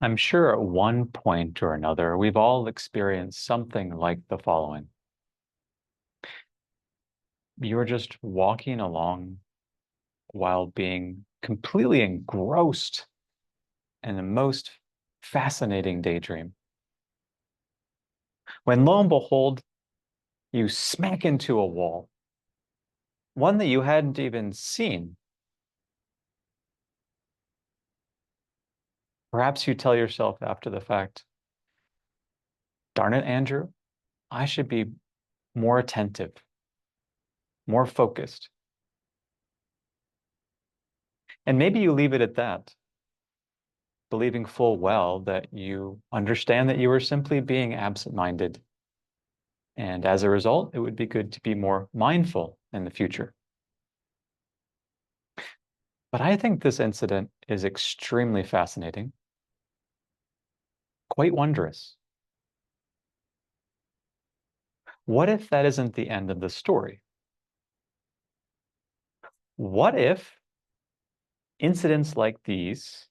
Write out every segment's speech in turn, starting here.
I'm sure at one point or another, we've all experienced something like the following. You're just walking along while being completely engrossed in the most fascinating daydream. When lo and behold, you smack into a wall, one that you hadn't even seen. Perhaps you tell yourself after the fact, darn it, Andrew, I should be more attentive, more focused. And maybe you leave it at that, believing full well that you understand that you are simply being absent-minded. And as a result, it would be good to be more mindful in the future. But I think this incident is extremely fascinating, quite wondrous. What if that isn't the end of the story? What if incidents like these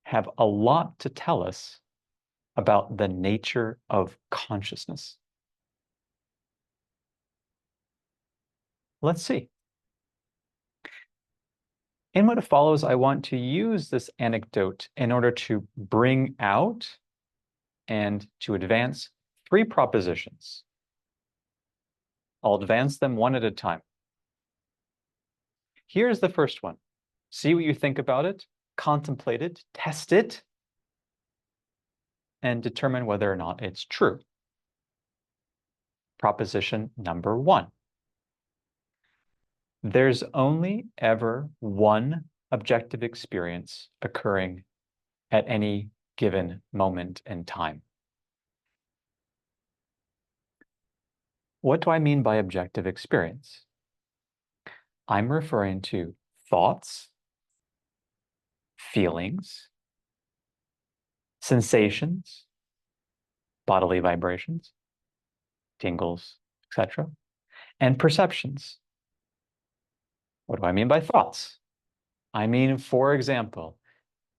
have a lot to tell us about the nature of consciousness? Let's see. In what follows, I want to use this anecdote in order to bring out and to advance three propositions. I'll advance them one at a time. Here's the first one. See what you think about it, contemplate it, test it, and determine whether or not it's true. Proposition number one. There's only ever one objective experience occurring at any given moment in time. What do I mean by objective experience? I'm referring to thoughts, feelings, sensations, bodily vibrations, tingles, etc., and perceptions. What do I mean by thoughts? I mean, for example,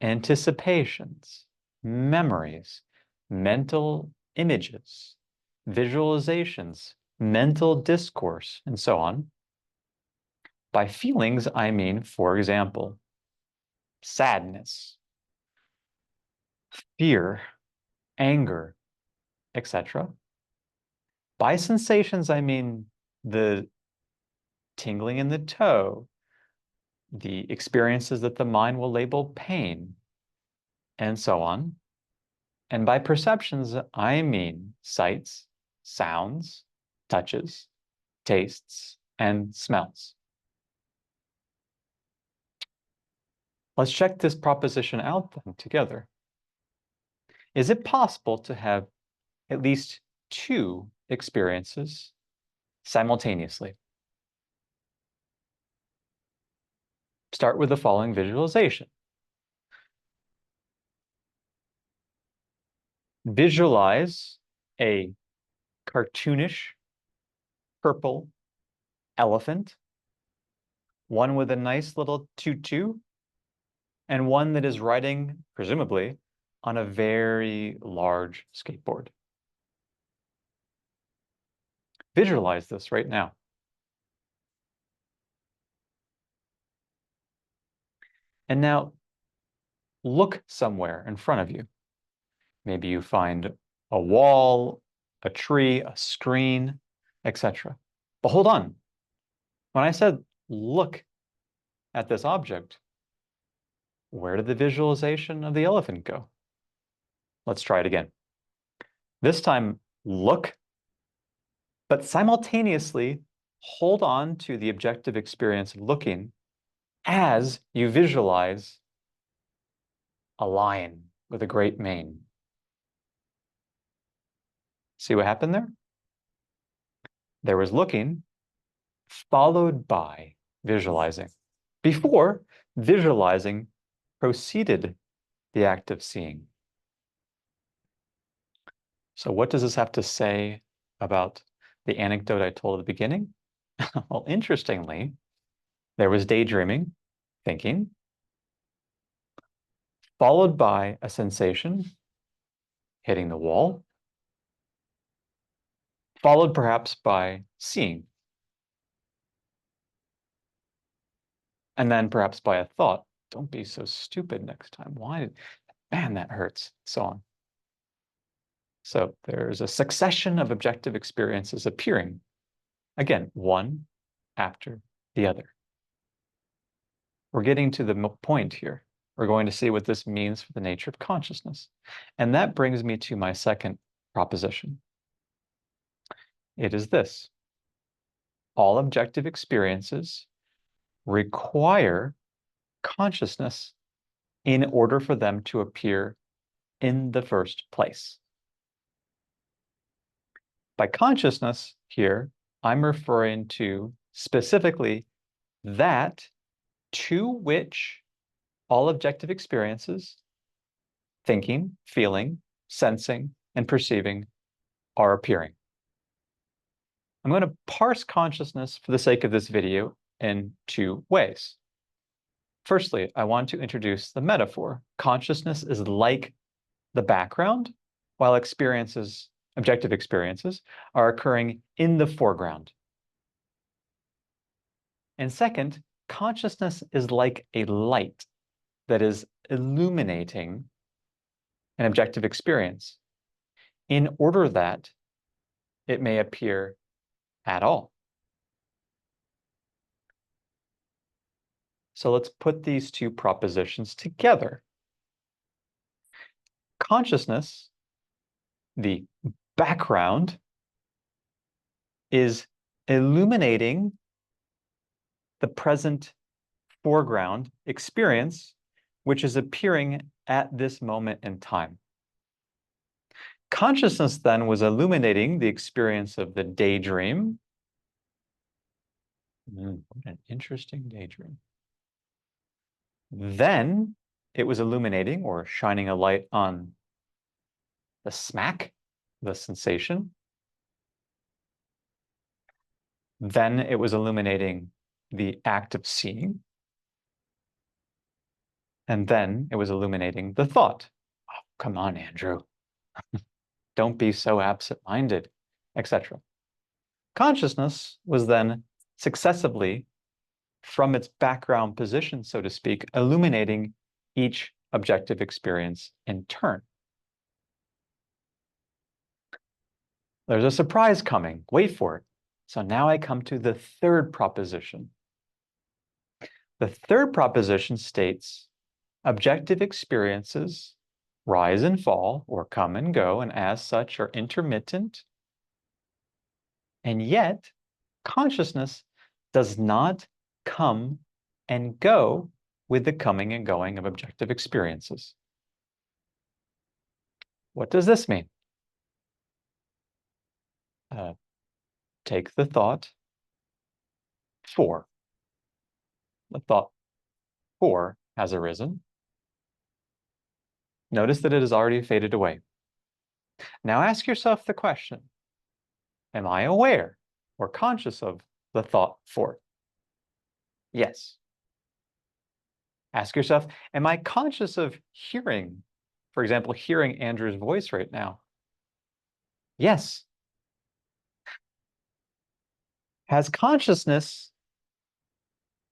anticipations, memories, mental images, visualizations, mental discourse, and so on. By feelings, I mean, for example, sadness, fear, anger, etc. By sensations, I mean the tingling in the toe, the experiences that the mind will label pain, and so on. And by perceptions, I mean sights, sounds, touches, tastes, and smells. Let's check this proposition out then together. Is it possible to have at least two experiences simultaneously? Start with the following visualization. Visualize a cartoonish purple elephant, one with a nice little tutu, and one that is riding, presumably, on a very large skateboard. Visualize this right now. And now look somewhere in front of you. Maybe you find a wall, a tree, a screen, etc. But hold on. When I said look at this object, where did the visualization of the elephant go? Let's try it again. This time, look, but simultaneously hold on to the objective experience of looking as you visualize a lion with a great mane. See what happened there? There was looking, followed by visualizing. Before, visualizing preceded the act of seeing. So what does this have to say about the anecdote I told at the beginning? Well, interestingly, there was daydreaming, thinking, followed by a sensation hitting the wall, followed perhaps by seeing, and then perhaps by a thought. Don't be so stupid next time. Why? Man, that hurts. So on. So there's a succession of objective experiences appearing. Again, one after the other. We're getting to the point here. We're going to see what this means for the nature of consciousness. And that brings me to my second proposition. It is this: all objective experiences require consciousness in order for them to appear in the first place. By consciousness here, I'm referring to specifically that to which all objective experiences, thinking, feeling, sensing, and perceiving, are appearing. I'm going to parse consciousness for the sake of this video in two ways. Firstly, I want to introduce the metaphor. Consciousness is like the background, while experiences, objective experiences, are occurring in the foreground. And second, consciousness is like a light that is illuminating an objective experience in order that it may appear at all. So let's put these two propositions together. Consciousness, the background, is illuminating the present foreground experience, which is appearing at this moment in time. Consciousness then was illuminating the experience of the daydream. What an interesting daydream. Then it was illuminating or shining a light on the smack, the sensation. Then it was illuminating the act of seeing. And then it was illuminating the thought. Oh, come on, Andrew. Don't be so absent-minded, etc. Consciousness was then successively, from its background position, so to speak, illuminating each objective experience in turn. There's a surprise coming. Wait for it. So now I come to the third proposition. The third proposition states objective experiences rise and fall, or come and go, and as such are intermittent. And yet, consciousness does not come and go with the coming and going of objective experiences. What does this mean? Take the thought 4. The thought 4 has arisen. Notice that it has already faded away. Now ask yourself the question, am I aware or conscious of the thought 4? Yes. Ask yourself, am I conscious of hearing, for example, hearing Andrew's voice right now? Yes. Has consciousness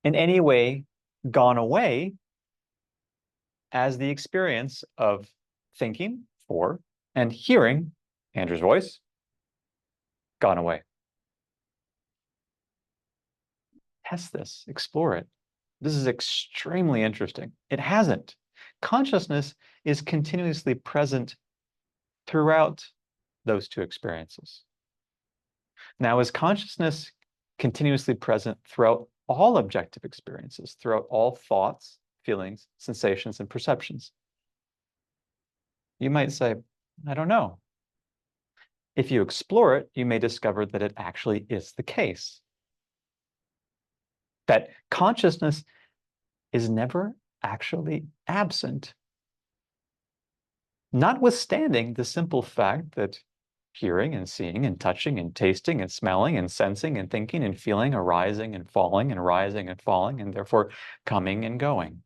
in any way gone away as the experience of thinking 4 and hearing Andrew's voice gone away? Test this, explore it. This is extremely interesting. It hasn't. Consciousness is continuously present throughout those two experiences. Now, is consciousness continuously present throughout all objective experiences, throughout all thoughts, feelings, sensations, and perceptions? You might say, I don't know. If you explore it, you may discover that it actually is the case. That consciousness is never actually absent, notwithstanding the simple fact that hearing and seeing and touching and tasting and smelling and sensing and thinking and feeling are rising and falling and rising and falling and therefore coming and going.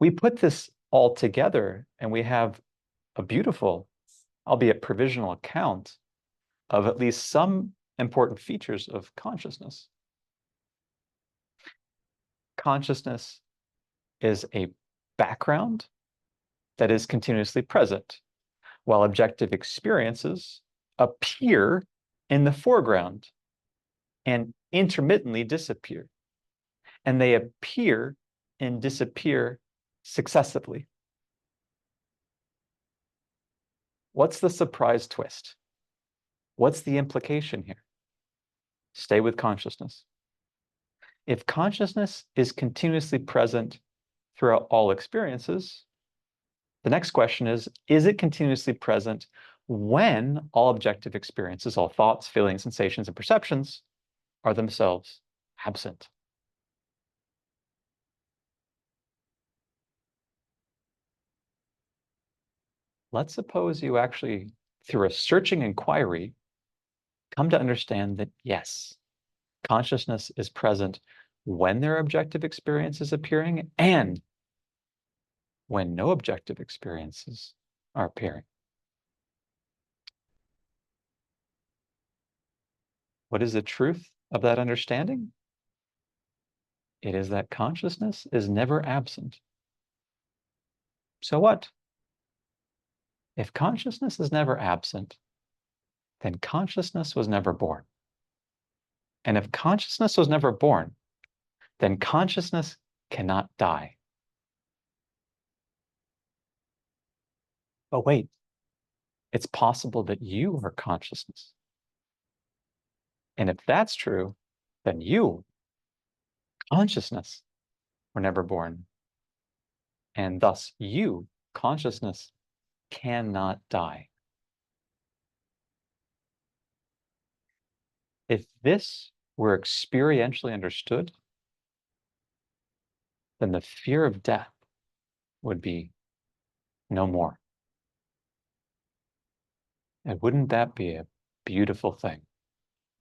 We put this all together and we have a beautiful, albeit provisional account of at least some important features of consciousness. Consciousness is a background that is continuously present, while objective experiences appear in the foreground and intermittently disappear. And they appear and disappear successively. What's the surprise twist? What's the implication here? Stay with consciousness. If consciousness is continuously present throughout all experiences, the next question is it continuously present when all objective experiences, all thoughts, feelings, sensations, and perceptions are themselves absent? Let's suppose you actually, through a searching inquiry, come to understand that yes, consciousness is present when there are objective experiences appearing and when no objective experiences are appearing. What is the truth of that understanding? It is that consciousness is never absent. So what? If consciousness is never absent, then consciousness was never born. And if consciousness was never born, then consciousness cannot die. But wait, it's possible that you are consciousness. And if that's true, then you, consciousness, were never born. And thus you, consciousness, cannot die. If this were experientially understood, then the fear of death would be no more. And wouldn't that be a beautiful thing?